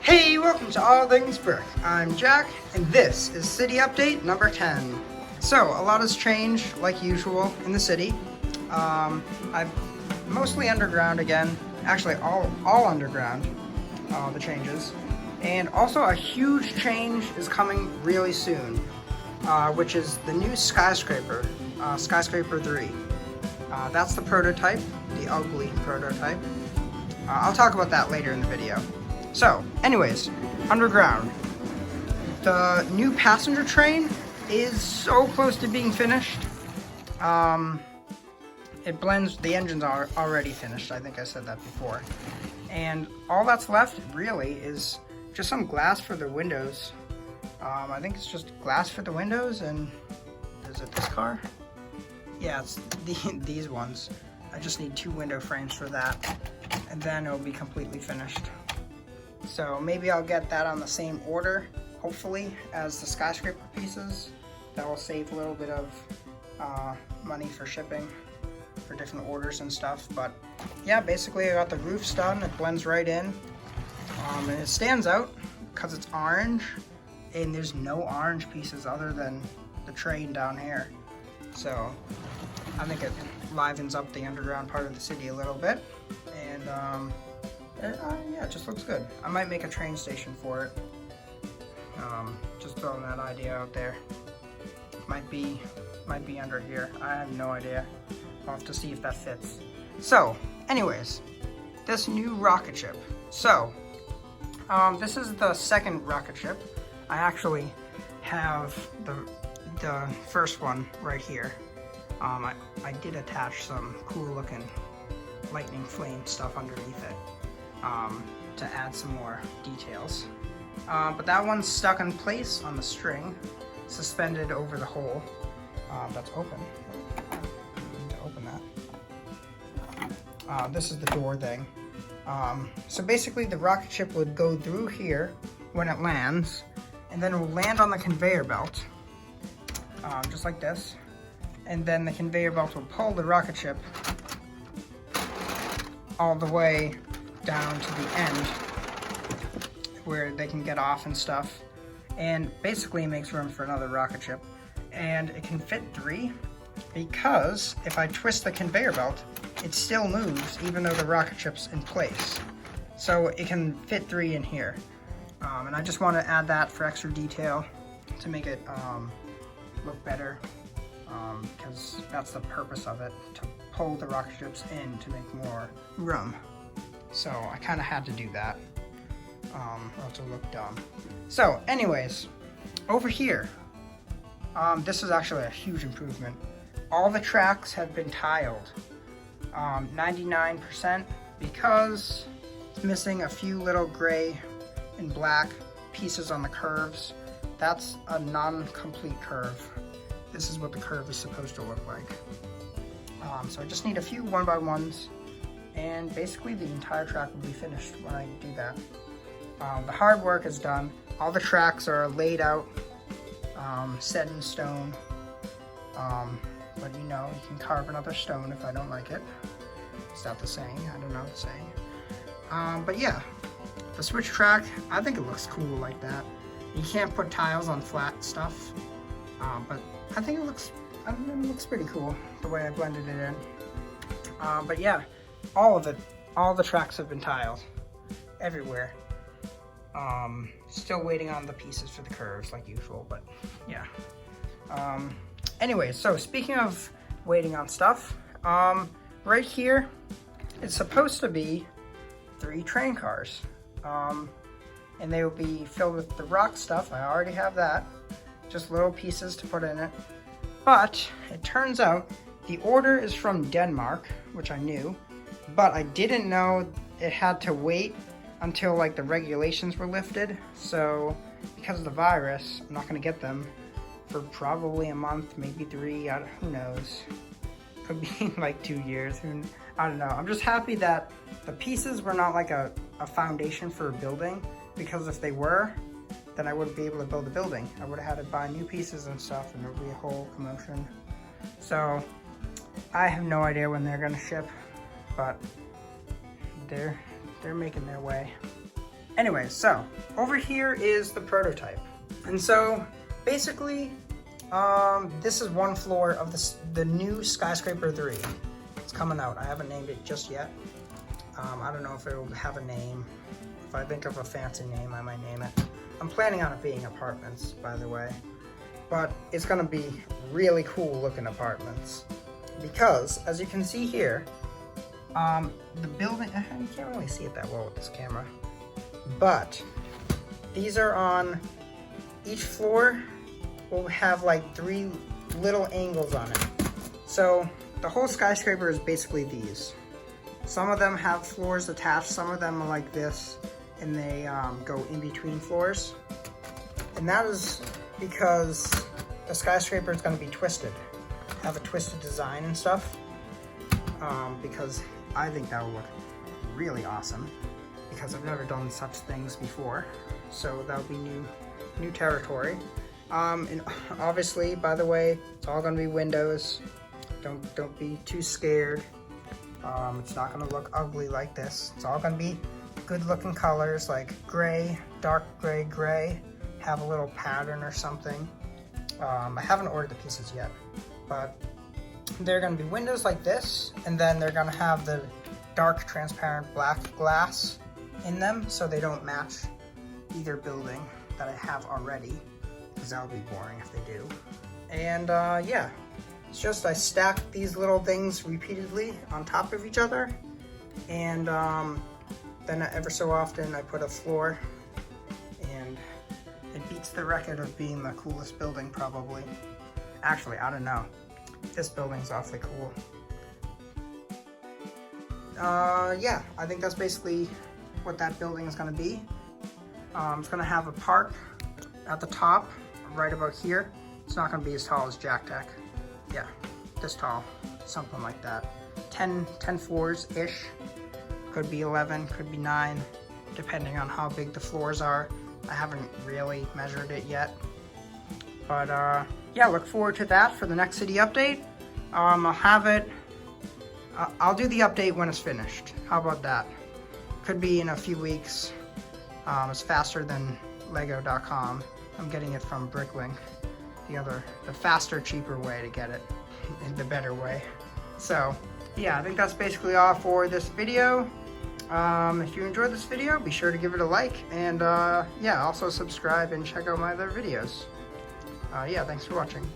Hey, welcome to All Things Brick. I'm Jack, and this is City Update number 10. So, a lot has changed, like usual, in the city. I've mostly underground again. Actually, all underground, the changes. And also a huge change is coming really soon, which is the new skyscraper, Skyscraper 3. That's the prototype, the ugly prototype. I'll talk about that later in the video. So, anyways, underground. The new passenger train is so close to being finished. It blends, the engines are already finished, I think I said that before. And all that's left, really, is just some glass for the windows. I think it's just glass for the windows, and is it this car? Yeah, it's these ones. I just need 2 window frames for that, and then it'll be completely finished. So maybe I'll get that on the same order, hopefully, as the skyscraper pieces. That will save a little bit of money for shipping for different orders and stuff. But yeah, basically I got the roofs done. It blends right in, and it stands out because it's orange, and there's no orange pieces other than the train down here. So I think it livens up the underground part of the city a little bit, and yeah, it just looks good. I might make a train station for it. Just throwing that idea out there. Might be under here. I have no idea. I'll have to see if that fits. So, anyways, this new rocket ship. So, this is the second rocket ship. I actually have the first one right here. I did attach some cool looking lightning flame stuff underneath it. To add some more details. But that one's stuck in place on the string, suspended over the hole that's open. I need to open that. This is the door thing. So basically the rocket ship would go through here when it lands, and then it will land on the conveyor belt, just like this. And then the conveyor belt will pull the rocket ship all the way down to the end where they can get off and stuff, and basically makes room for another rocket ship. And it can fit 3 because if I twist the conveyor belt, it still moves even though the rocket ship's in place. So it can fit 3 in here, and I just want to add that for extra detail to make it look better, because that's the purpose of it, to pull the rocket ships in to make more room. So I kind of had to do that, or else it'll look dumb. So anyways, over here, this is actually a huge improvement. All the tracks have been tiled, 99%, because it's missing a few little gray and black pieces on the curves. That's a non-complete curve. This is what the curve is supposed to look like. So I just need a few 1x1s. And basically the entire track will be finished when I do that. The hard work is done. All the tracks are laid out, set in stone. But you know, you can carve another stone if I don't like it. Is that the saying? I don't know the saying. But yeah, the switch track, I think it looks cool like that. You can't put tiles on flat stuff, but I think it looks pretty cool the way I blended it in. But yeah. All the tracks have been tiled, everywhere. Still waiting on the pieces for the curves like usual, but yeah. Anyways, so speaking of waiting on stuff, right here, it's supposed to be 3 train cars. And they will be filled with the rock stuff. I already have that, just little pieces to put in it. But it turns out the order is from Denmark, which I knew. But I didn't know it had to wait until like the regulations were lifted. So because of the virus, I'm not going to get them for probably a month, maybe 3, who knows. Could be like 2 years, I don't know. I'm just happy that the pieces were not like a foundation for a building, because if they were, then I wouldn't be able to build a building. I would have had to buy new pieces and stuff, and there would be a whole commotion. So I have no idea when they're going to ship, but they're making their way. Anyway, so over here is the prototype. And so basically, this is one floor of the new Skyscraper 3. It's coming out. I haven't named it just yet. I don't know if it will have a name. If I think of a fancy name, I might name it. I'm planning on it being apartments, by the way. But it's gonna be really cool looking apartments. Because, as you can see here, the building, you can't really see it that well with this camera. But, these are on, each floor will have like 3 little angles on it. So, the whole skyscraper is basically these. Some of them have floors attached, some of them are like this, and they go in between floors. And that is because the skyscraper is going to be twisted, have a twisted design and stuff, because I think that will look really awesome, because I've never done such things before, so that'll be new territory. And obviously, by the way, it's all going to be windows. Don't be too scared. It's not going to look ugly like this. It's all going to be good looking colors like gray, dark gray, have a little pattern or something. I haven't ordered the pieces yet, but they're going to be windows like this, and then they're going to have the dark transparent black glass in them so they don't match either building that I have already, because that would be boring if they do. And yeah, it's just I stack these little things repeatedly on top of each other, and then ever so often I put a floor, and it beats the record of being the coolest building probably. Actually, I don't know. This building's awfully cool. Yeah, I think that's basically what that building is going to be. It's going to have a park at the top, right about here. It's not going to be as tall as Jack Tech. Yeah, this tall, something like that. 10 floors-ish. Could be 11, could be 9, depending on how big the floors are. I haven't really measured it yet. But yeah, look forward to that for the next city update. I'll have it, I'll do the update when it's finished. How about that? Could be in a few weeks. It's faster than Lego.com. I'm getting it from Bricklink. The faster, cheaper way to get it, the better way. So yeah, I think that's basically all for this video. If you enjoyed this video, be sure to give it a like, and yeah, also subscribe and check out my other videos. Yeah, thanks for watching.